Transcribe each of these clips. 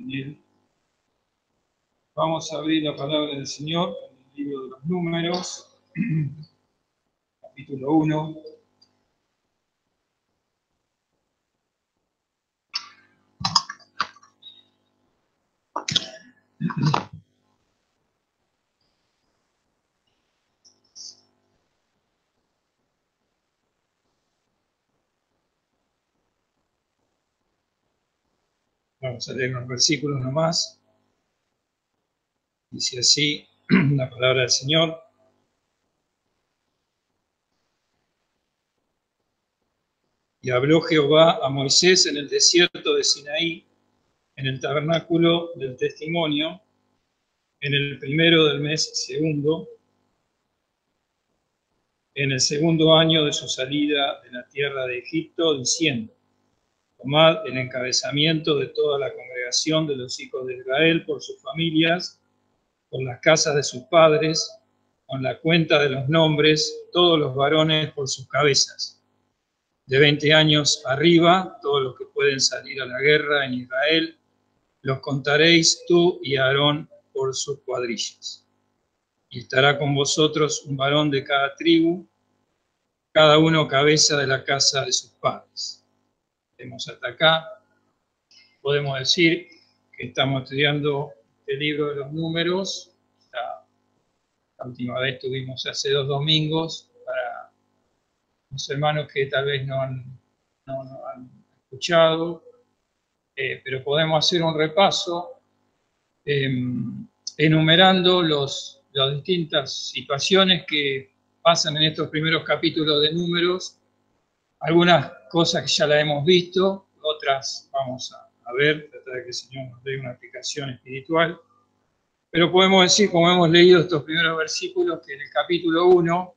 en él. Vamos a abrir la palabra del Señor en el libro de los Números, capítulo 1. Vamos a leer unos versículos nomás. Dice así la palabra del Señor. Y habló Jehová a Moisés en el desierto de Sinaí, en el tabernáculo del testimonio, en el primero del mes segundo, en el segundo año de su salida de la tierra de Egipto, diciendo: tomad el encabezamiento de toda la congregación de los hijos de Israel por sus familias, por las casas de sus padres, con la cuenta de los nombres, todos los varones por sus cabezas. De 20 años arriba, todos los que pueden salir a la guerra en Israel, los contaréis tú y Aarón por sus cuadrillas. Y estará con vosotros un varón de cada tribu, cada uno cabeza de la casa de sus padres. Vemos hasta acá. Podemos decir que estamos estudiando el libro de los Números. La última vez tuvimos hace 2 domingos, para los hermanos que tal vez no han escuchado, pero podemos hacer un repaso enumerando las distintas situaciones que pasan en estos primeros capítulos de Números. Algunas cosas que ya las hemos visto, otras vamos a ver, tratar de que el Señor nos dé una explicación espiritual. Pero podemos decir, como hemos leído estos primeros versículos, que en el capítulo 1,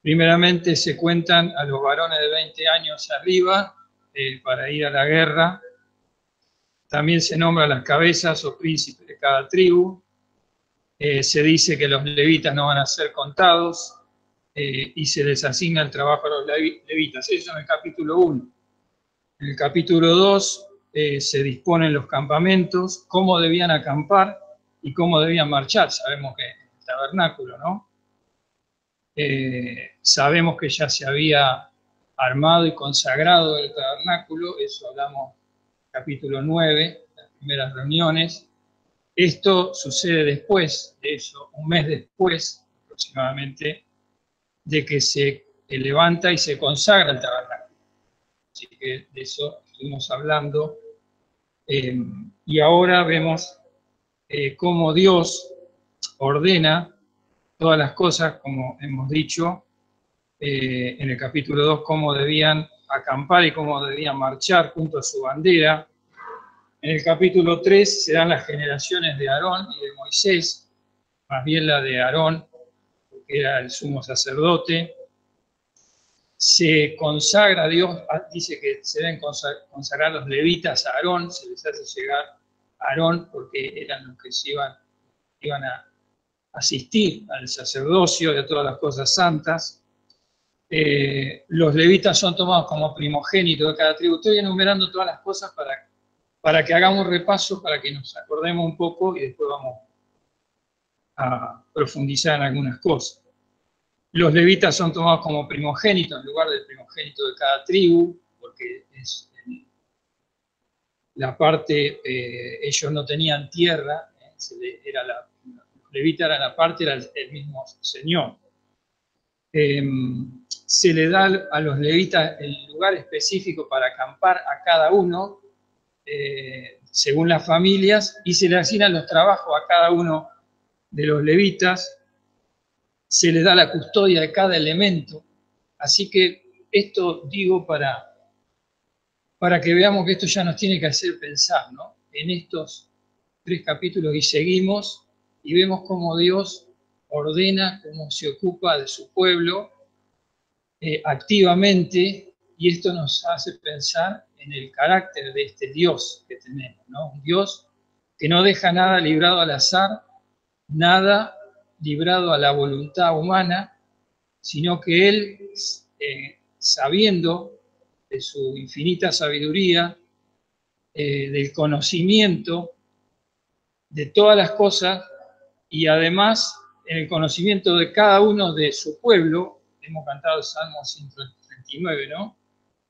primeramente se cuentan a los varones de 20 años arriba para ir a la guerra. También se nombran las cabezas o príncipes de cada tribu. Se dice que los levitas no van a ser contados y se les asigna el trabajo a los levitas. Eso en el capítulo 1. En el capítulo 2 se disponen los campamentos, cómo debían acampar y cómo debían marchar. Sabemos que en el tabernáculo, ¿no? Sabemos que ya se había armado y consagrado el tabernáculo, eso hablamos en el capítulo 9, las primeras reuniones. Esto sucede después de eso, un mes después aproximadamente, de que se levanta y se consagra el tabernáculo. Así que de eso estuvimos hablando. Y ahora vemos cómo Dios ordena todas las cosas, como hemos dicho, en el capítulo 2, cómo debían acampar y cómo debían marchar junto a su bandera. En el capítulo 3 se dan las generaciones de Aarón y de Moisés, más bien la de Aarón, porque era el sumo sacerdote. Se consagra a Dios, dice que se deben consagrar los levitas a Aarón, se les hace llegar a Aarón porque eran los que se iban a asistir al sacerdocio y a todas las cosas santas. Los levitas son tomados como primogénitos de cada tribu. Estoy enumerando todas las cosas para que hagamos un repaso, para que nos acordemos un poco y después vamos a profundizar en algunas cosas. Los levitas son tomados como primogénitos en lugar del primogénito de cada tribu, porque es la parte, ellos no tenían tierra, los levitas eran la parte, era el mismo Señor. Se le da a los levitas el lugar específico para acampar a cada uno, según las familias, y se le asignan los trabajos a cada uno de los levitas. Se le da la custodia de cada elemento. Así que esto digo para que veamos que esto ya nos tiene que hacer pensar, ¿no? En estos 3 capítulos y seguimos y vemos cómo Dios ordena, cómo se ocupa de su pueblo activamente, y esto nos hace pensar en el carácter de este Dios que tenemos, ¿no? Un Dios que no deja nada librado al azar, nada librado a la voluntad humana, sino que Él, sabiendo de su infinita sabiduría, del conocimiento de todas las cosas y además en el conocimiento de cada uno de su pueblo. Hemos cantado el Salmo 139, ¿no?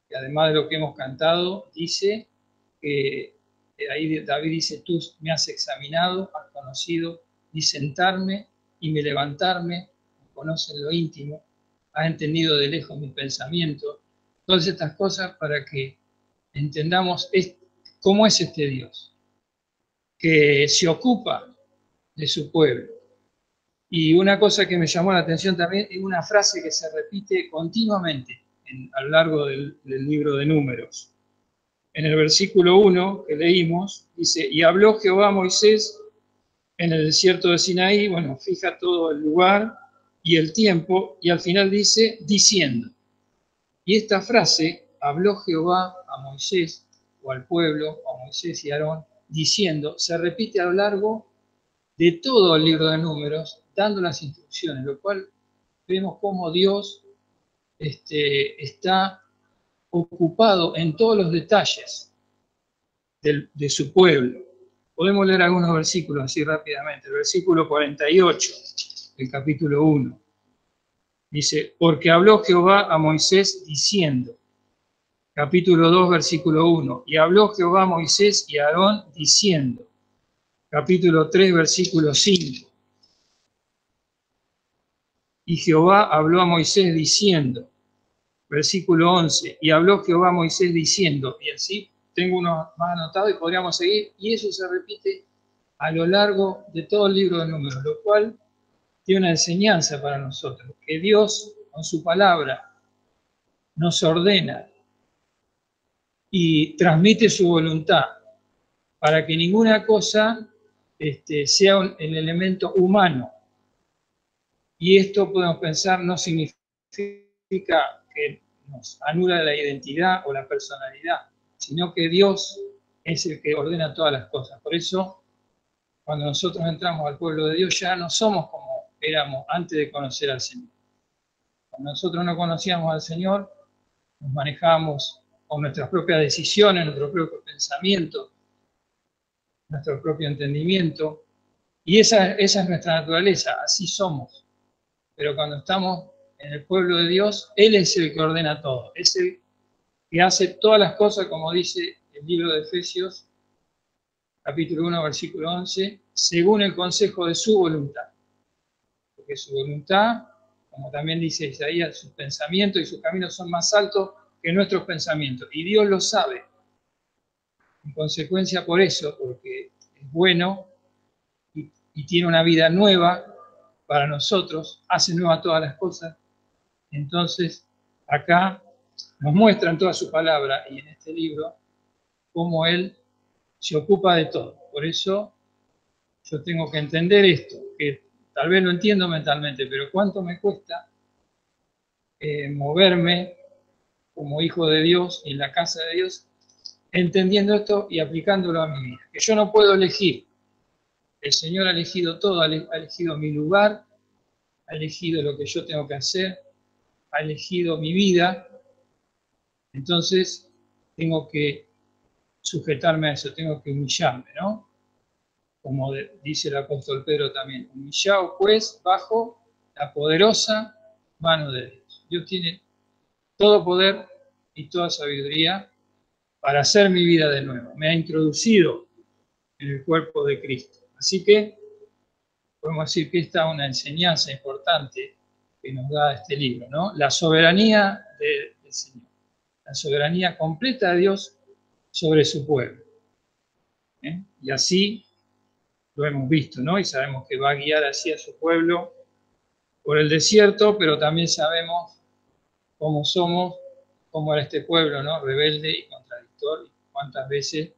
Y además de lo que hemos cantado, dice que ahí David dice: tú me has examinado, has conocido, vi sentarme y me levantarme, me conoces lo íntimo, has entendido de lejos mis pensamientos. Todas estas cosas para que entendamos cómo es este Dios, que se ocupa de su pueblo. Y una cosa que me llamó la atención también es una frase que se repite continuamente a lo largo del libro de Números. En el versículo 1 que leímos, dice: y habló Jehová a Moisés en el desierto de Sinaí. Bueno, fija todo el lugar y el tiempo, y al final dice: diciendo. Y esta frase, habló Jehová a Moisés, o al pueblo, a Moisés y Aarón, diciendo, se repite a lo largo de todo el libro de Números, dando las instrucciones, lo cual vemos cómo Dios está ocupado en todos los detalles de su pueblo. Podemos leer algunos versículos así rápidamente. El versículo 48 del capítulo 1. Dice: porque habló Jehová a Moisés diciendo. Capítulo 2, versículo 1. Y habló Jehová a Moisés y a Aarón diciendo. Capítulo 3, versículo 5. Y Jehová habló a Moisés diciendo. Versículo 11. Y habló Jehová a Moisés diciendo. Y así tengo uno más anotado y podríamos seguir. Y eso se repite a lo largo de todo el libro de Números, lo cual tiene una enseñanza para nosotros, que Dios con su palabra nos ordena y transmite su voluntad para que ninguna cosa sea el elemento humano. Y esto podemos pensar no significa que nos anula la identidad o la personalidad, sino que Dios es el que ordena todas las cosas. Por eso, cuando nosotros entramos al pueblo de Dios, ya no somos como éramos antes de conocer al Señor. Cuando nosotros no conocíamos al Señor, nos manejábamos con nuestras propias decisiones, nuestro propio pensamiento, nuestro propio entendimiento, y esa es nuestra naturaleza, así somos. Pero cuando estamos en el pueblo de Dios, Él es el que ordena todo, es el que hace todas las cosas, como dice el libro de Efesios, capítulo 1, versículo 11, según el consejo de su voluntad. Porque su voluntad, como también dice Isaías, sus pensamientos y sus caminos son más altos que nuestros pensamientos, y Dios lo sabe. En consecuencia, por eso, porque es bueno y tiene una vida nueva para nosotros, hace nueva todas las cosas. Entonces, acá nos muestra en toda su palabra y en este libro cómo Él se ocupa de todo. Por eso yo tengo que entender esto, que tal vez lo entiendo mentalmente, pero cuánto me cuesta moverme como hijo de Dios en la casa de Dios, entendiendo esto y aplicándolo a mi vida. Que yo no puedo elegir. El Señor ha elegido todo, ha elegido mi lugar, ha elegido lo que yo tengo que hacer, ha elegido mi vida. Entonces tengo que sujetarme a eso, tengo que humillarme, ¿no? Como dice el apóstol Pedro también, humillado pues bajo la poderosa mano de Dios. Dios tiene todo poder y toda sabiduría para hacer mi vida de nuevo. Me ha introducido en el cuerpo de Cristo. Así que podemos decir que esta es una enseñanza importante que nos da este libro, ¿no? La soberanía del Señor, la soberanía completa de Dios sobre su pueblo. Y así lo hemos visto, ¿no? Y sabemos que va a guiar así a su pueblo por el desierto, pero también sabemos cómo somos, cómo era este pueblo, ¿no? Rebelde y contradictor, y cuántas veces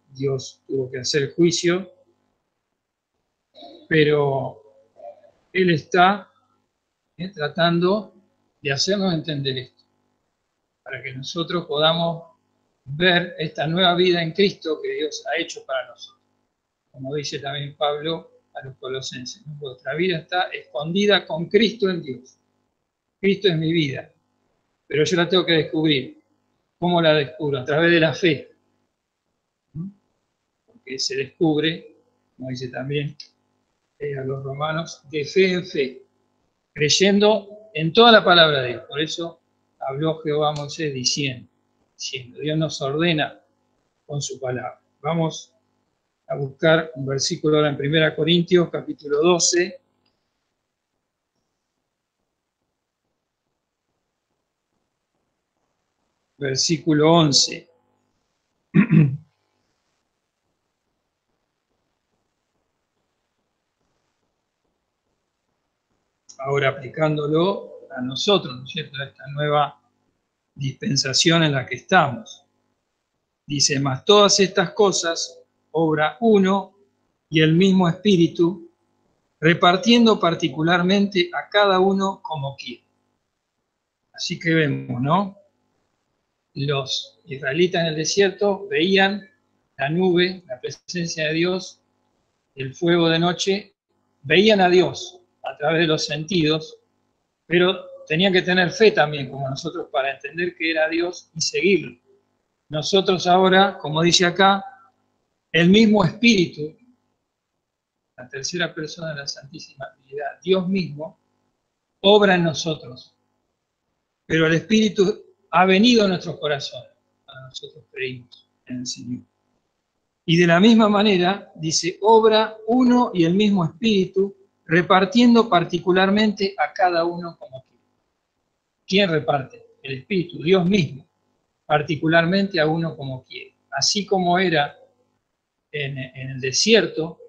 Dios tuvo que hacer juicio, pero Él está tratando de hacernos entender esto, para que nosotros podamos ver esta nueva vida en Cristo que Dios ha hecho para nosotros. Como dice también Pablo a los colosenses, ¿no? Vuestra vida está escondida con Cristo en Dios. Cristo es mi vida, pero yo la tengo que descubrir. ¿Cómo la descubro? A través de la fe. que se descubre, como dice también a los romanos, de fe en fe, creyendo en toda la palabra de Dios. Por eso habló Jehová a Moisés diciendo, Dios nos ordena con su palabra. Vamos a buscar un versículo ahora en 1 Corintios, capítulo 12. Versículo 11. Ahora aplicándolo a nosotros, ¿no es cierto?, a esta nueva dispensación en la que estamos. Dice, mas todas estas cosas obra uno y el mismo Espíritu, repartiendo particularmente a cada uno como quiere. Así que vemos, ¿no? Los israelitas en el desierto veían la nube, la presencia de Dios, el fuego de noche, veían a Dios a través de los sentidos, pero tenían que tener fe también, como nosotros, para entender que era Dios y seguirlo. Nosotros ahora, como dice acá, el mismo Espíritu, la tercera persona de la Santísima Trinidad, Dios mismo, obra en nosotros. Pero el Espíritu ha venido a nuestros corazones, cuando nosotros creímos en el Señor. Y de la misma manera, dice, obra uno y el mismo Espíritu, repartiendo particularmente a cada uno como quiere. ¿Quién reparte? El Espíritu, Dios mismo, particularmente a uno como quiere. Así como era en el desierto,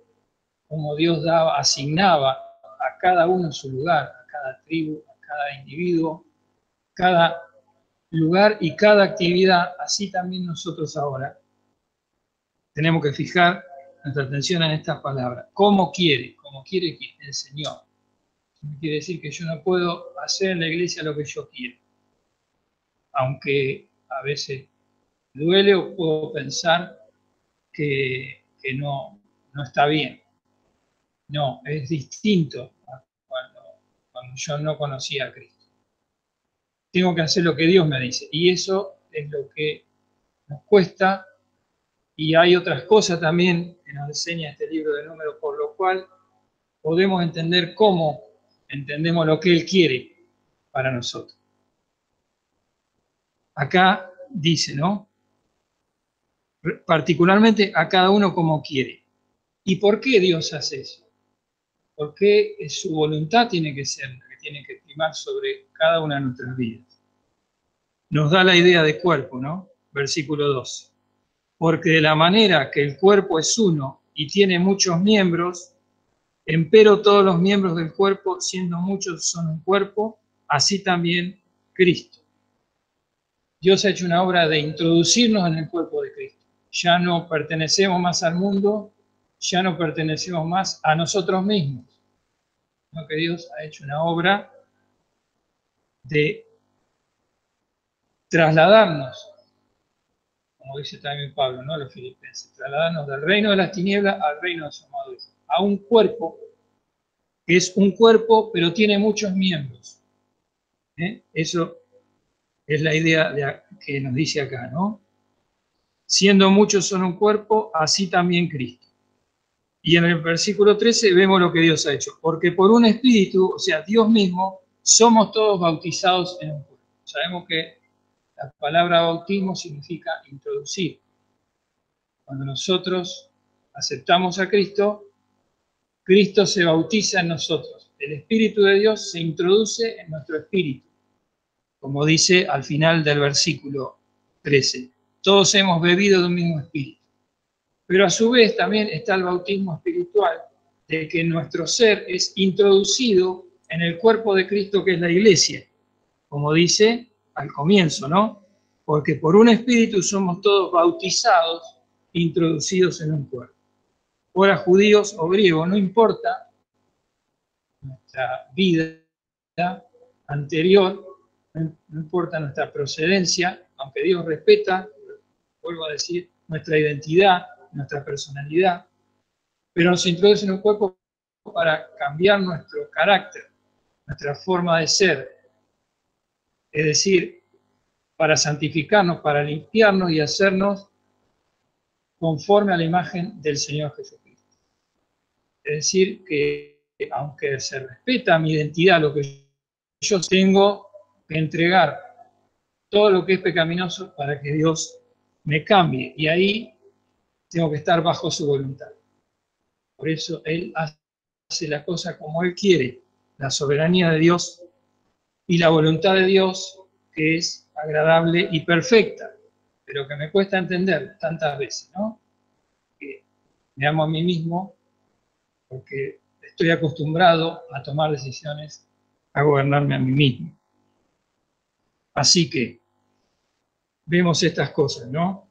como Dios asignaba a cada uno su lugar, a cada tribu, a cada individuo, cada lugar y cada actividad, así también nosotros ahora tenemos que fijar nuestra atención en estas palabras. ¿Cómo quiere? ¿Cómo quiere el Señor? Quiere decir que yo no puedo hacer en la iglesia lo que yo quiero, aunque a veces duele o puedo pensar que no está bien. No, es distinto a cuando yo no conocía a Cristo. Tengo que hacer lo que Dios me dice, y eso es lo que nos cuesta. Y hay otras cosas también que nos enseña este libro de Números, por lo cual podemos entender cómo entendemos lo que Él quiere para nosotros. Acá dice, ¿no? Particularmente a cada uno como quiere. ¿Y por qué Dios hace eso? Porque su voluntad tiene que ser la que tiene que primar sobre cada una de nuestras vidas. Nos da la idea de cuerpo, ¿no? Versículo 12. Porque de la manera que el cuerpo es uno y tiene muchos miembros, empero todos los miembros del cuerpo, siendo muchos, son un cuerpo, así también Cristo. Dios ha hecho una obra de introducirnos en el cuerpo de Cristo. Ya no pertenecemos más al mundo, ya no pertenecemos más a nosotros mismos, sino que Dios ha hecho una obra de trasladarnos, como dice también Pablo, ¿no?, los filipenses, trasladarnos del reino de las tinieblas al reino de su amado Hijo, a un cuerpo que es un cuerpo, pero tiene muchos miembros. Eso es la idea que nos dice acá, ¿no? Siendo muchos son un cuerpo, así también Cristo. Y en el versículo 13 vemos lo que Dios ha hecho. Porque por un espíritu, o sea, Dios mismo, somos todos bautizados en un cuerpo. Sabemos que la palabra bautismo significa introducir. Cuando nosotros aceptamos a Cristo, Cristo se bautiza en nosotros. El Espíritu de Dios se introduce en nuestro espíritu. Como dice al final del versículo 13. Todos hemos bebido de un mismo espíritu. Pero a su vez también está el bautismo espiritual, de que nuestro ser es introducido en el cuerpo de Cristo, que es la iglesia. Como dice al comienzo, ¿no? Porque por un espíritu somos todos bautizados, introducidos en un cuerpo. Fuera judíos o griegos, no importa nuestra vida anterior, no importa nuestra procedencia, aunque Dios respeta, vuelvo a decir, nuestra identidad, nuestra personalidad, pero nos introduce en un cuerpo para cambiar nuestro carácter, nuestra forma de ser, es decir, para santificarnos, para limpiarnos y hacernos conforme a la imagen del Señor Jesucristo. Es decir, que aunque se respeta mi identidad, lo que yo tengo que entregar todo lo que es pecaminoso para que Dios me cambie. Y ahí tengo que estar bajo su voluntad. Por eso Él hace la cosa como Él quiere, la soberanía de Dios y la voluntad de Dios, que es agradable y perfecta, pero que me cuesta entender tantas veces, ¿no? Que me amo a mí mismo porque estoy acostumbrado a tomar decisiones, a gobernarme a mí mismo. Así que vemos estas cosas, ¿no?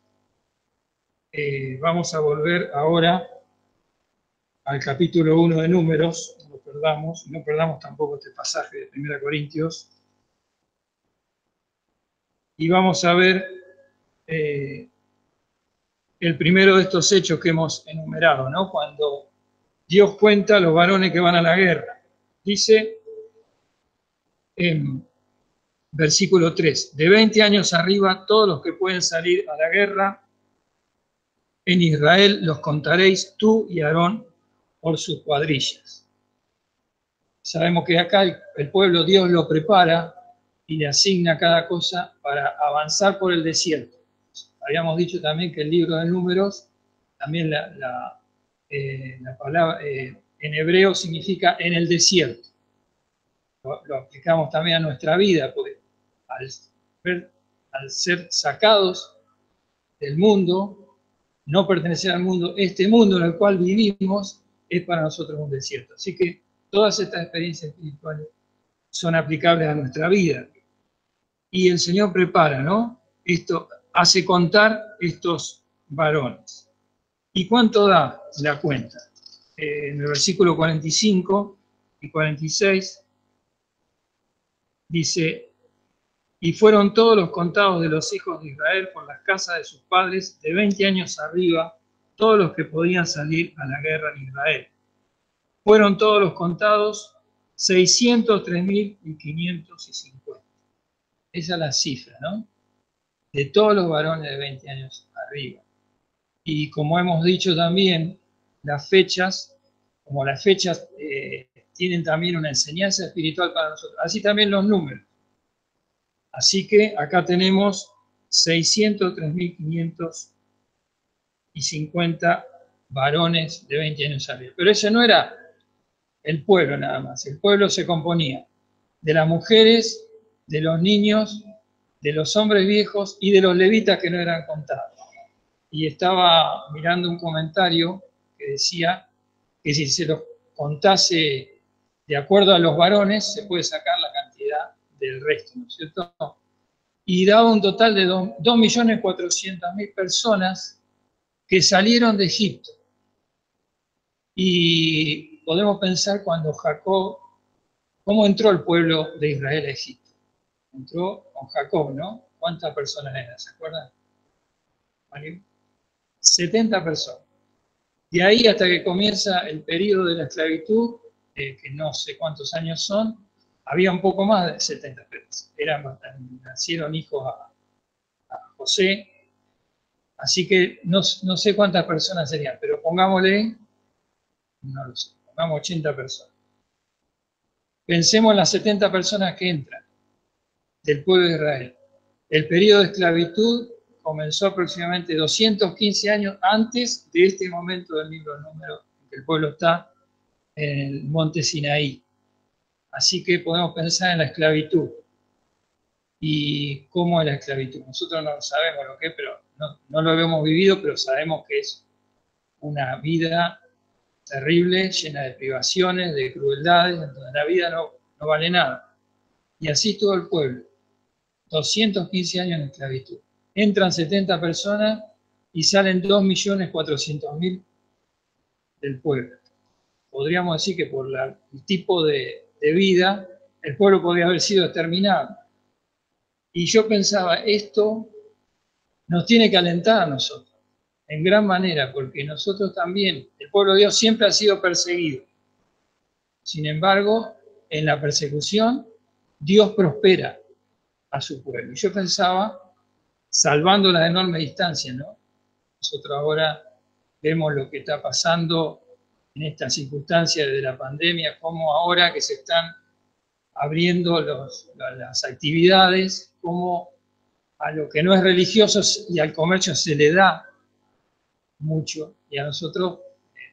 Vamos a volver ahora al capítulo 1 de Números, no perdamos tampoco este pasaje de 1 Corintios, y vamos a ver el primero de estos hechos que hemos enumerado, ¿no? Cuando Dios cuenta a los varones que van a la guerra. Dice en versículo 3, de 20 años arriba, todos los que pueden salir a la guerra, en Israel los contaréis tú y Aarón por sus cuadrillas. Sabemos que acá el pueblo Dios lo prepara y le asigna cada cosa para avanzar por el desierto. Habíamos dicho también que el libro de Números, también la palabra en hebreo significa en el desierto. Lo aplicamos también a nuestra vida, porque al ser sacados del mundo, no pertenecer al mundo, este mundo en el cual vivimos es para nosotros un desierto. Así que todas estas experiencias espirituales son aplicables a nuestra vida. Y el Señor prepara, ¿no? Esto hace contar estos varones. ¿Y cuánto da la cuenta? En el versículo 45 y 46 dice, y fueron todos los contados de los hijos de Israel por las casas de sus padres de 20 años arriba, todos los que podían salir a la guerra en Israel. Fueron todos los contados 603.550. Esa es la cifra, ¿no? De todos los varones de 20 años arriba. Y como hemos dicho también, las fechas, como las fechas tienen también una enseñanza espiritual para nosotros, así también los números. Así que acá tenemos 603.550 varones de 20 años arriba. Pero ese no era el pueblo nada más. El pueblo se componía de las mujeres, de los niños, de los hombres viejos y de los levitas que no eran contados. Y estaba mirando un comentario que decía que si se los contase de acuerdo a los varones, se puede sacar la cantidad del resto, ¿no es cierto? Y daba un total de 2.400.000 personas que salieron de Egipto. Y podemos pensar cuando Jacob, ¿cómo entró el pueblo de Israel a Egipto? Entró con Jacob, ¿no? ¿Cuántas personas eran? ¿Se acuerdan? 70 personas. De ahí hasta que comienza el periodo de la esclavitud, que no sé cuántos años son, había un poco más de 70 personas. Nacieron hijos a José, así que no sé cuántas personas serían, pero pongámosle, no lo sé, pongamos 80 personas. Pensemos en las 70 personas que entran del pueblo de Israel. El periodo de esclavitud comenzó aproximadamente 215 años antes de este momento del libro de Números, en que el pueblo está en el monte Sinaí. Así que podemos pensar en la esclavitud. ¿Y cómo es la esclavitud? Nosotros no sabemos lo que es, pero no lo hemos vivido, pero sabemos que es una vida terrible, llena de privaciones, de crueldades, donde la vida no vale nada. Y así estuvo el pueblo. 215 años en esclavitud. Entran 70 personas y salen 2.400.000 del pueblo. Podríamos decir que por el tipo de vida, el pueblo podría haber sido exterminado. Y yo pensaba, esto nos tiene que alentar a nosotros, en gran manera, porque nosotros también, el pueblo de Dios siempre ha sido perseguido. Sin embargo, en la persecución, Dios prospera a su pueblo. Y yo pensaba, salvando la enorme distancia, ¿no? Nosotros ahora vemos lo que está pasando en estas circunstancias de la pandemia, cómo ahora que se están abriendo las actividades, cómo a lo que no es religioso y al comercio se le da mucho, y a nosotros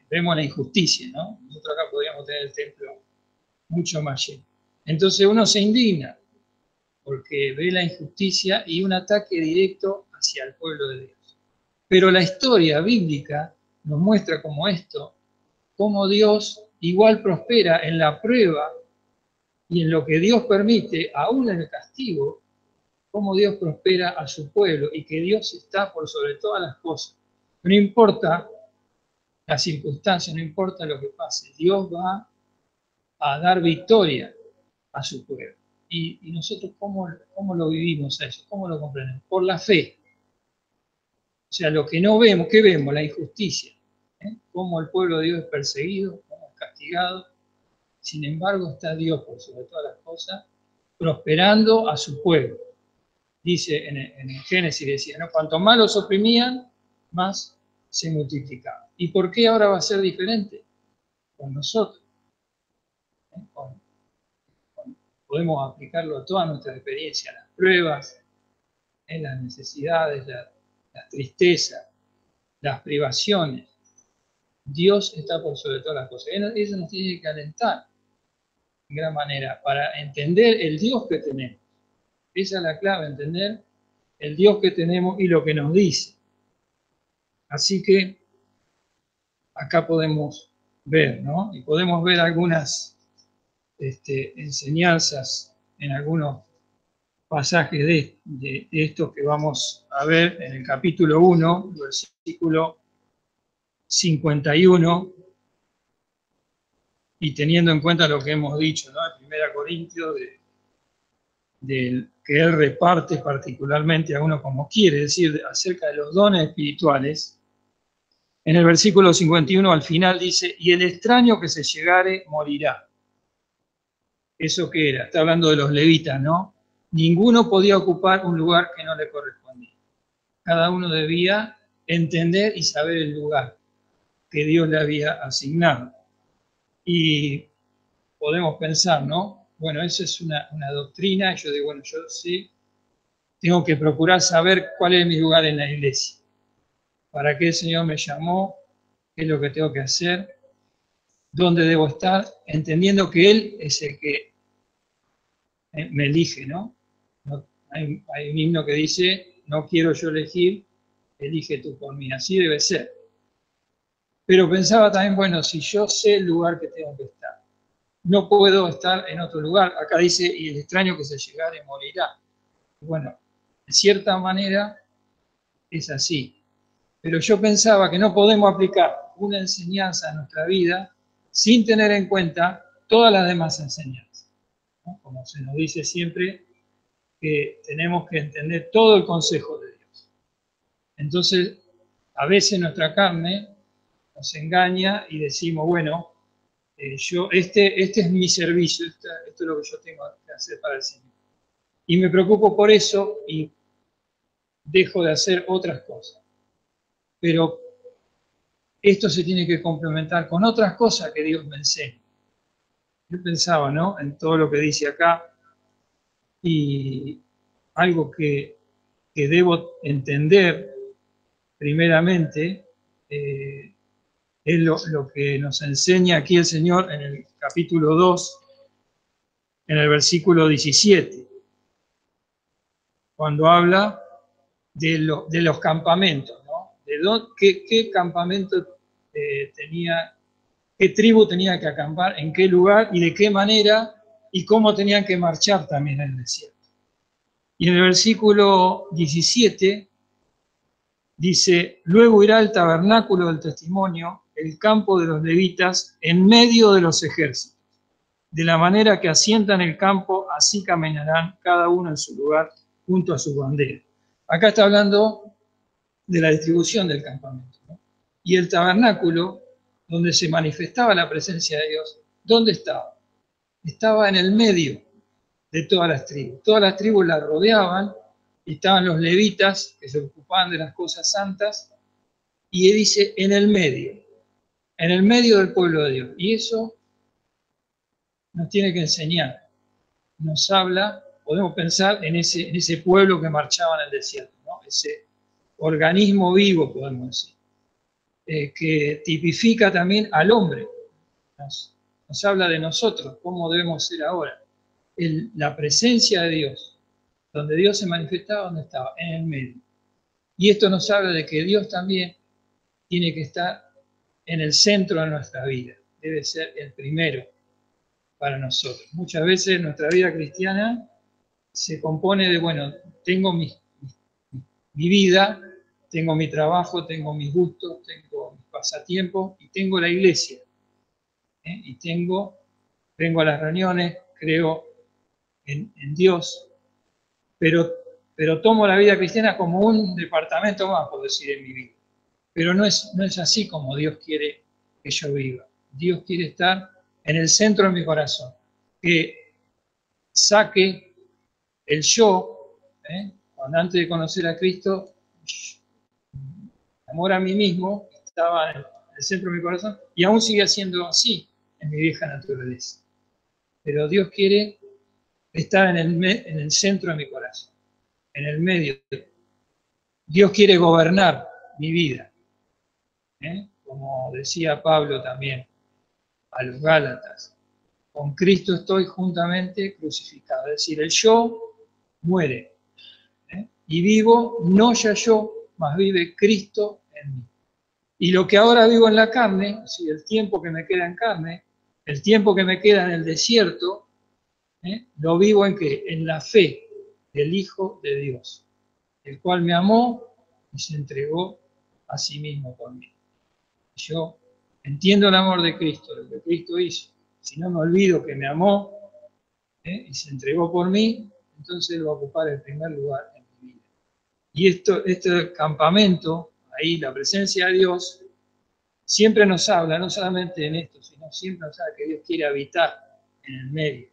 vemos la injusticia, ¿no? Nosotros acá podríamos tener el templo mucho más lleno. Entonces uno se indigna, porque ve la injusticia y un ataque directo hacia el pueblo de Dios. Pero la historia bíblica nos muestra como esto, cómo Dios igual prospera en la prueba y en lo que Dios permite, aún en el castigo, cómo Dios prospera a su pueblo y que Dios está por sobre todas las cosas. No importa la circunstancia, no importa lo que pase, Dios va a dar victoria a su pueblo. Y nosotros, ¿cómo lo vivimos eso? ¿Cómo lo comprendemos? Por la fe. O sea, lo que no vemos, ¿qué vemos? La injusticia. Cómo el pueblo de Dios es perseguido, cómo es castigado. Sin embargo, está Dios por sobre todas las cosas, prosperando a su pueblo. Dice en Génesis, decía, ¿no? Cuanto más los oprimían, más se multiplicaban. ¿Y por qué ahora va a ser diferente? Con nosotros. Podemos aplicarlo a toda nuestra experiencia, las pruebas, las necesidades, las tristezas, las privaciones. Dios está por sobre todas las cosas. Eso nos tiene que alentar en gran manera para entender el Dios que tenemos. Esa es la clave, entender el Dios que tenemos y lo que nos dice. Así que acá podemos ver, ¿no? Y podemos ver algunas enseñanzas en algunos pasajes de estos que vamos a ver en el capítulo 1, versículo 51, y teniendo en cuenta lo que hemos dicho, ¿no? En 1 Corintios, que él reparte particularmente a uno como quiere, es decir, acerca de los dones espirituales. En el versículo 51 al final dice, y el extraño que se llegare morirá. ¿Eso qué era? Está hablando de los levitas, ¿no? Ninguno podía ocupar un lugar que no le correspondía. Cada uno debía entender y saber el lugar que Dios le había asignado. Y podemos pensar, ¿no? Bueno, eso es una doctrina. Yo digo, bueno, yo sí tengo que procurar saber cuál es mi lugar en la iglesia. ¿Para qué el Señor me llamó? ¿Qué es lo que tengo que hacer? ¿Dónde debo estar? Entendiendo que Él es el que me elige, ¿no? Hay un himno que dice, no quiero yo elegir, elige tú por mí. Así debe ser. Pero pensaba también, bueno, si yo sé el lugar que tengo que estar, no puedo estar en otro lugar. Acá dice, y el extraño que se llegare morirá. Bueno, de cierta manera es así. Pero yo pensaba que no podemos aplicar una enseñanza a nuestra vida sin tener en cuenta todas las demás enseñanzas, ¿no? Como se nos dice siempre, que tenemos que entender todo el consejo de Dios. Entonces, a veces nuestra carne nos engaña y decimos, bueno, este es mi servicio, esto es lo que yo tengo que hacer para el Señor. Y me preocupo por eso y dejo de hacer otras cosas. Pero esto se tiene que complementar con otras cosas que Dios me enseña. Yo pensaba, ¿no?, en todo lo que dice acá, y algo que debo entender primeramente es lo que nos enseña aquí el Señor en el capítulo 2, en el versículo 17, cuando habla de los campamentos, ¿no? ¿Qué campamento tenía, qué tribu tenía que acampar, en qué lugar y de qué manera, y cómo tenían que marchar también en el desierto. Y en el versículo 17 dice, luego irá el tabernáculo del testimonio, el campo de los levitas, en medio de los ejércitos. De la manera que asientan el campo, así caminarán cada uno en su lugar, junto a su bandera. Acá está hablando de la distribución del campamento, ¿no? Y el tabernáculo, donde se manifestaba la presencia de Dios, ¿dónde estaba? Estaba en el medio de todas las tribus. Todas las tribus la rodeaban, y estaban los levitas, que se ocupaban de las cosas santas, Y él dice en el medio del pueblo de Dios. Y eso nos tiene que enseñar, nos habla, podemos pensar en ese pueblo que marchaba en el desierto, ¿no? Ese organismo vivo, podemos decir, que tipifica también al hombre, nos habla de nosotros, cómo debemos ser ahora. La presencia de Dios, donde Dios se manifestaba, ¿dónde estaba? En el medio. Y esto nos habla de que Dios también tiene que estar en el centro de nuestra vida, debe ser el primero para nosotros. Muchas veces nuestra vida cristiana se compone de, bueno, tengo mi vida, tengo mi trabajo, tengo mis gustos, tengo mis pasatiempos y tengo la iglesia. Y vengo a las reuniones, creo en Dios, pero tomo la vida cristiana como un departamento más, por decir, en mi vida. Pero no es así como Dios quiere que yo viva. Dios quiere estar en el centro de mi corazón, que saque el yo, cuando antes de conocer a Cristo, amor a mí mismo estaba en el centro de mi corazón y aún sigue siendo así en mi vieja naturaleza. Pero Dios quiere estar en el centro de mi corazón, en el medio. Dios quiere gobernar mi vida. Como decía Pablo también a los Gálatas, con Cristo estoy juntamente crucificado. Es decir, el yo muere. Y vivo, no ya yo, mas vive Cristo en mí. Y lo que ahora vivo en la carne, si el tiempo que me queda en carne, el tiempo que me queda en el desierto, lo vivo en qué? En la fe del Hijo de Dios, el cual me amó y se entregó a sí mismo por mí. Yo entiendo el amor de Cristo, lo que Cristo hizo. Si no me olvido que me amó y se entregó por mí, entonces Él va a ocupar el primer lugar en mi vida. Y este campamento, ahí la presencia de Dios, siempre nos habla, no solamente en esto, sino siempre nos habla que Dios quiere habitar en el medio.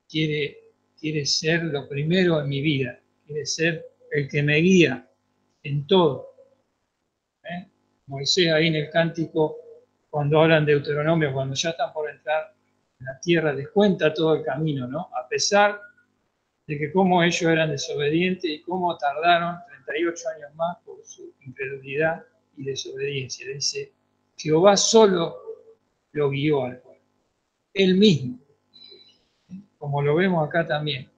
Quiere ser lo primero en mi vida, quiere ser el que me guía en todo. Moisés ahí en el cántico, cuando hablan de Deuteronomio, cuando ya están por entrar en la tierra, les cuenta todo el camino, ¿no? A pesar de que cómo ellos eran desobedientes y cómo tardaron 38 años más por su incredulidad y desobediencia. Dice, Jehová solo lo guió al pueblo, él mismo, como lo vemos acá también,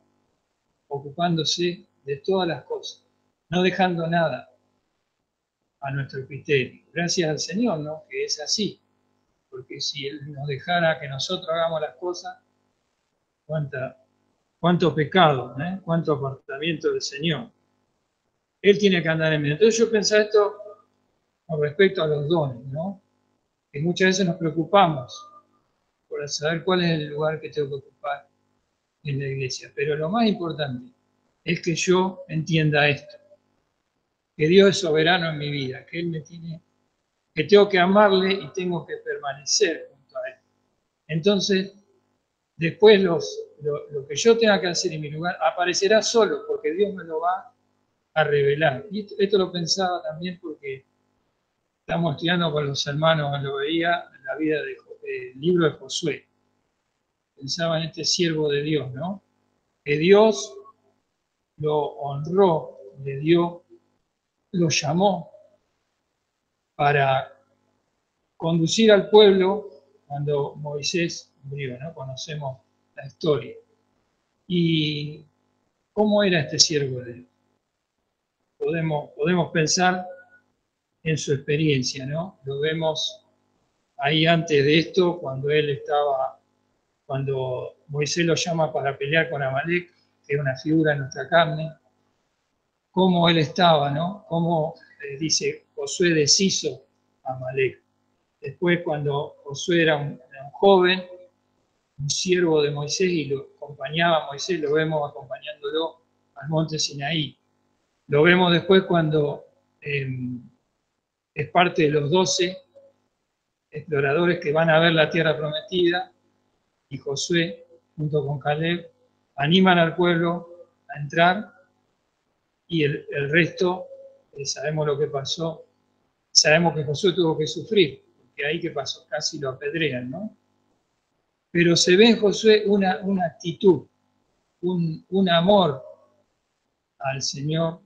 ocupándose de todas las cosas, no dejando nada a nuestro criterio. Gracias al Señor, ¿no? Que es así, porque si Él nos dejara que nosotros hagamos las cosas, cuánto pecado, cuánto apartamiento del Señor. Él tiene que andar en medio. Entonces yo pensaba esto con respecto a los dones, ¿no? Que muchas veces nos preocupamos por saber cuál es el lugar que tengo que ocupar en la iglesia. Pero lo más importante es que yo entienda esto, que Dios es soberano en mi vida, que Él que tengo que amarle y tengo que permanecer junto a Él. Entonces, después lo que yo tenga que hacer en mi lugar aparecerá solo, porque Dios me lo va a revelar. Y esto lo pensaba también porque estamos estudiando con los hermanos, lo veía en la vida del libro de Josué. Pensaba en este siervo de Dios, ¿no? Que Dios lo honró, le dio, lo llamó para conducir al pueblo cuando Moisés murió, ¿no? Conocemos la historia. ¿Y cómo era este siervo de Dios? Podemos pensar en su experiencia, ¿no? Lo vemos ahí antes de esto, cuando Moisés lo llama para pelear con Amalek, que es una figura en nuestra carne, cómo él estaba, ¿no? Cómo dice, Josué deshizo a Amalek. Después, cuando Josué era un joven, un siervo de Moisés y lo acompañaba a Moisés, lo vemos acompañándolo al monte Sinaí. Lo vemos después cuando es parte de los 12 exploradores que van a ver la tierra prometida y Josué, junto con Caleb, animan al pueblo a entrar y el resto, sabemos lo que pasó, Sabemos que Josué tuvo que sufrir, porque ahí que pasó, casi lo apedrean, ¿no? Pero se ve en Josué una actitud, un amor al Señor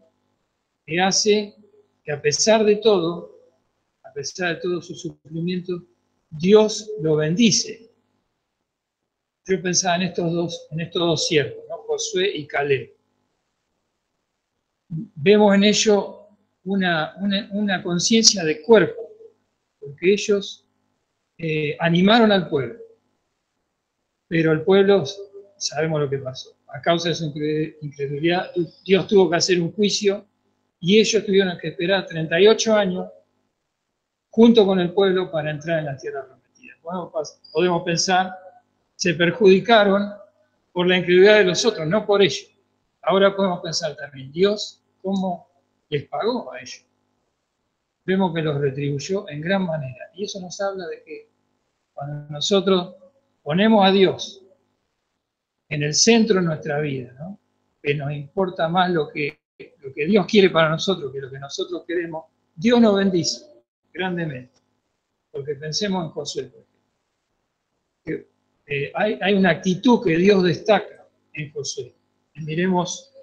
que hace que a pesar de todo su sufrimiento, Dios lo bendice. Yo pensaba en estos dos siervos, ¿no? Josué y Caleb. Vemos en ellos una conciencia de cuerpo, porque ellos animaron al pueblo, pero el pueblo, sabemos lo que pasó. A causa de su incredulidad, Dios tuvo que hacer un juicio y ellos tuvieron que esperar 38 años junto con el pueblo para entrar en la tierra prometida. Podemos pensar, se perjudicaron por la incredulidad de los otros, no por ellos. Ahora podemos pensar también, Dios, ¿cómo les pagó a ellos? Vemos que los retribuyó en gran manera. Y eso nos habla de que cuando nosotros ponemos a Dios en el centro de nuestra vida, ¿no? Que nos importa más lo que Dios quiere para nosotros que lo que nosotros queremos, Dios nos bendice grandemente. Porque pensemos en Josué. Hay una actitud que Dios destaca en Josué. Y miremos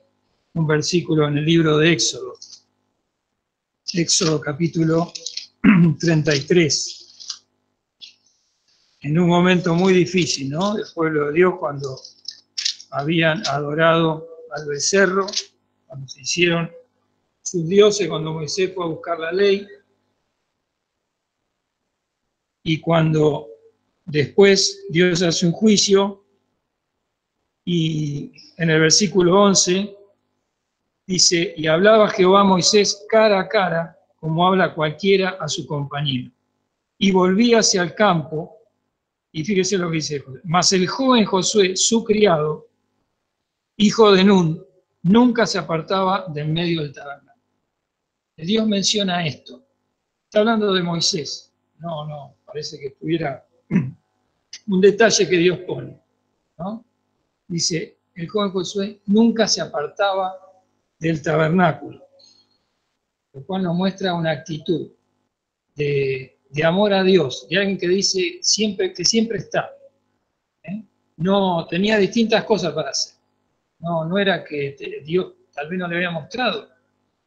un versículo en el libro de Éxodo. Éxodo capítulo 33. En un momento muy difícil, ¿no? Del pueblo de Dios, cuando habían adorado al becerro, cuando se hicieron sus dioses, cuando Moisés fue a buscar la ley, y cuando después Dios hace un juicio, y en el versículo 11 dice, y hablaba Jehová a Moisés cara a cara, como habla cualquiera a su compañero. Y volvía hacia el campo, y fíjese lo que dice Josué, mas el joven Josué, su criado, hijo de Nun, nunca se apartaba del medio del tabernáculo. Dios menciona esto. Está hablando de Moisés. No, parece que tuviera un detalle que Dios pone, ¿no? Dice, el joven Josué nunca se apartaba del tabernáculo, lo cual nos muestra una actitud de amor a Dios, de alguien que dice que siempre está. No tenía distintas cosas para hacer. No era que Dios tal vez no le había mostrado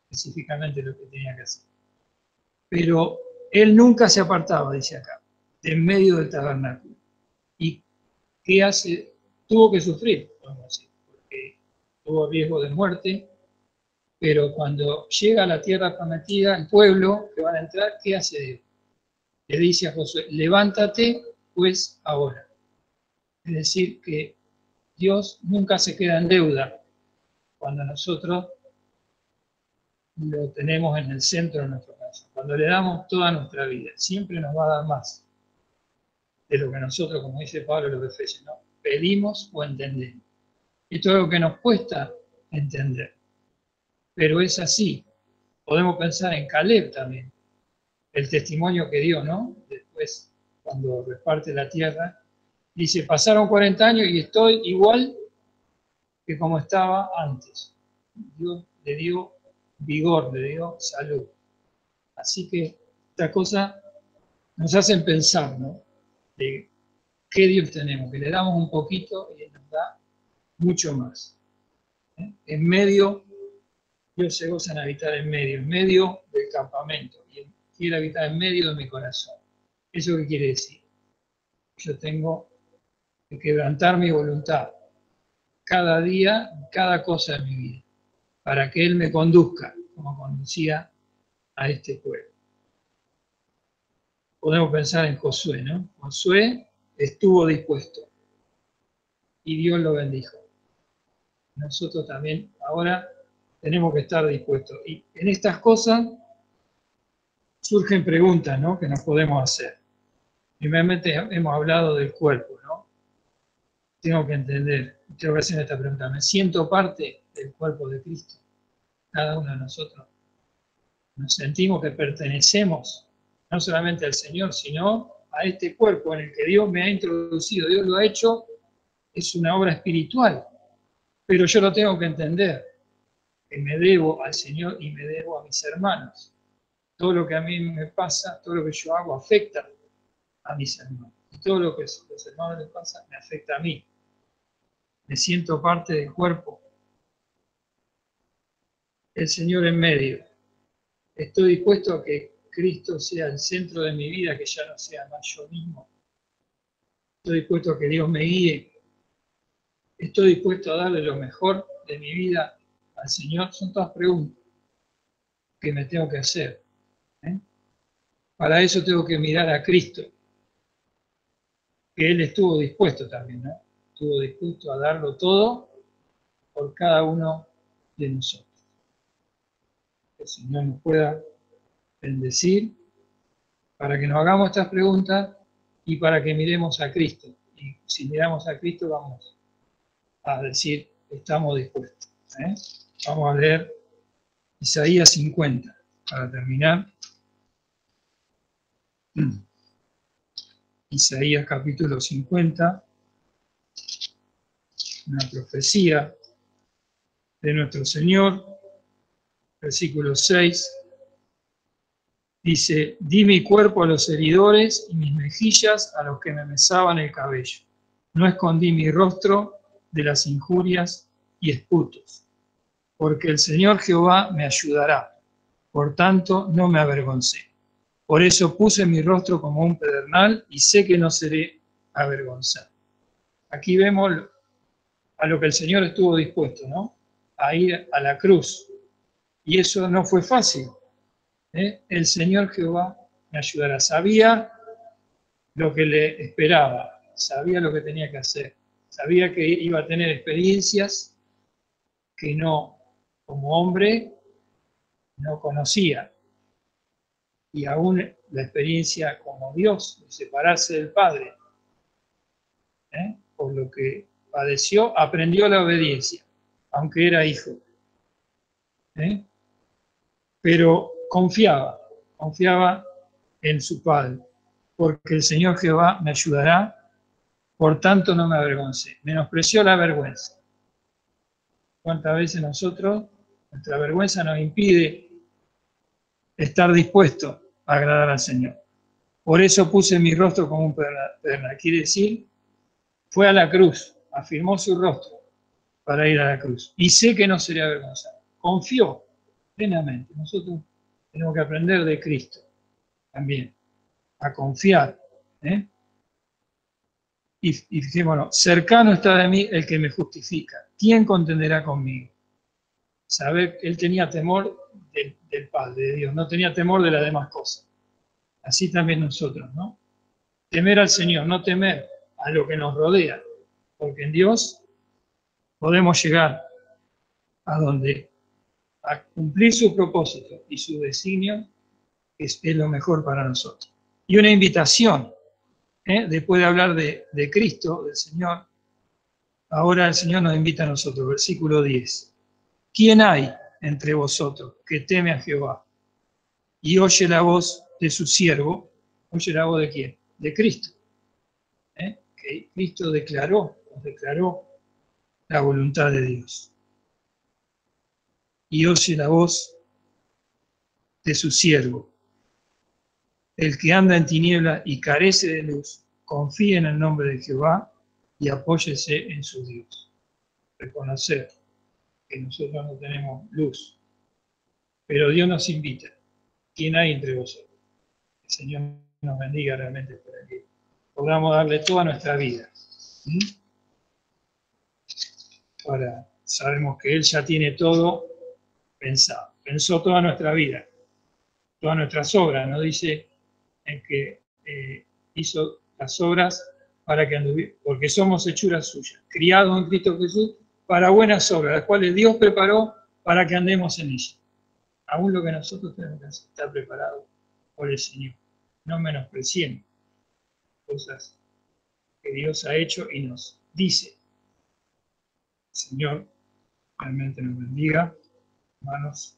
específicamente lo que tenía que hacer. Pero él nunca se apartaba, dice acá, de en medio del tabernáculo. ¿Y qué hace? Tuvo que sufrir, porque tuvo riesgo de muerte, pero cuando llega a la tierra prometida, el pueblo que van a entrar, ¿qué hace Dios? Le dice a Josué, levántate pues ahora. Es decir, que Dios nunca se queda en deuda cuando nosotros lo tenemos en el centro de nuestro corazón. Cuando le damos toda nuestra vida, siempre nos va a dar más de lo que nosotros, como dice Pablo en los Efesios, ¿no? Pedimos o entendemos. Esto es algo que nos cuesta entender, pero es así. Podemos pensar en Caleb también, el testimonio que dio, ¿no? Después, cuando reparte la tierra, dice, pasaron 40 años y estoy igual que como estaba antes. Dios le dio vigor, le dio salud. Así que esta cosa nos hacen pensar, ¿no? De qué Dios tenemos, que le damos un poquito y nos da mucho más. En medio, Dios se goza en habitar en medio del campamento, y quiere habitar en medio de mi corazón. ¿Eso qué quiere decir? Yo tengo que quebrantar mi voluntad cada día, cada cosa de mi vida, para que Él me conduzca, como conducía a este pueblo. Podemos pensar en Josué, ¿no? Josué estuvo dispuesto y Dios lo bendijo. Nosotros también ahora tenemos que estar dispuestos. Y en estas cosas surgen preguntas, ¿no?, que nos podemos hacer. Primeramente hemos hablado del cuerpo, ¿no? Tengo que hacer esta pregunta. ¿Me siento parte del cuerpo de Cristo? Cada uno de nosotros nos sentimos que pertenecemos no solamente al Señor, sino a este cuerpo en el que Dios me ha introducido. Dios lo ha hecho, es una obra espiritual, pero yo lo tengo que entender, que me debo al Señor y me debo a mis hermanos. todo lo que a mí me pasa, todo lo que yo hago afecta a mis hermanos. Y todo lo que a los hermanos les pasa me afecta a mí. Me siento parte del cuerpo. El Señor en medio. Estoy dispuesto a que Cristo sea el centro de mi vida, que ya no sea más yo mismo. Estoy dispuesto a que Dios me guíe. Estoy dispuesto a darle lo mejor de mi vida al Señor. Son todas preguntas que me tengo que hacer. Para eso tengo que mirar a Cristo, que Él estuvo dispuesto también, ¿no? Estuvo dispuesto a darlo todo por cada uno de nosotros. Que el Señor nos pueda bendecir para que nos hagamos estas preguntas y para que miremos a Cristo. Y si miramos a Cristo vamos a decir, estamos dispuestos. Vamos a leer Isaías 50 para terminar. Isaías capítulo 50, una profecía de nuestro Señor, versículo 6, dice, di mi cuerpo a los heridores y mis mejillas a los que me mesaban el cabello. No escondí mi rostro de las injurias y esputos, porque el Señor Jehová me ayudará, por tanto no me avergoncé. Por eso puse mi rostro como un pedernal y sé que no seré avergonzado. Aquí vemos a lo que el Señor estuvo dispuesto, ¿no? A ir a la cruz. Y eso no fue fácil. El Señor Jehová me ayudará. Sabía lo que le esperaba, sabía lo que tenía que hacer, sabía que iba a tener experiencias que no, como hombre, no conocía. Y aún la experiencia como Dios, de separarse del Padre, por lo que padeció, aprendió la obediencia, aunque era hijo. Pero confiaba en su Padre, porque el Señor Jehová me ayudará, por tanto no me avergoncé. Menospreció la vergüenza. ¿Cuántas veces nuestra vergüenza nos impide estar dispuesto a agradar al Señor? Por eso puse mi rostro como un pedernal. Quiere decir, fue a la cruz, afirmó su rostro para ir a la cruz. Y sé que no sería avergonzado. Confió plenamente. Nosotros tenemos que aprender de Cristo también, a confiar. Y fijémonos, cercano está de mí el que me justifica. ¿Quién contenderá conmigo? Saber que él tenía temor del Padre, de Dios, no tenía temor de las demás cosas. Así también nosotros, ¿no? Temer al Señor, no temer a lo que nos rodea, porque en Dios podemos llegar a cumplir su propósito y su designio, que es lo mejor para nosotros. Y una invitación, después de hablar de Cristo, del Señor, ahora el Señor nos invita a nosotros, versículo 10. ¿Quién hay entre vosotros que teme a Jehová y oye la voz de su siervo? ¿Oye la voz de quién? De Cristo. Que Cristo nos declaró la voluntad de Dios. Y oye la voz de su siervo. El que anda en tiniebla y carece de luz, confíe en el nombre de Jehová y apóyese en su Dios. Reconocer que nosotros no tenemos luz, pero Dios nos invita. ¿Quién hay entre vosotros? El Señor nos bendiga realmente para que podamos darle toda nuestra vida. Ahora, sabemos que Él ya tiene todo pensado. Pensó toda nuestra vida, todas nuestras obras. Nos dice en que hizo las obras para que anduvieran, porque somos hechuras suyas, criados en Cristo Jesús para buenas obras, las cuales Dios preparó para que andemos en ellas. Aún lo que nosotros tenemos que hacer está preparado por el Señor. No menospreciemos cosas que Dios ha hecho y nos dice. El Señor realmente nos bendiga, hermanos.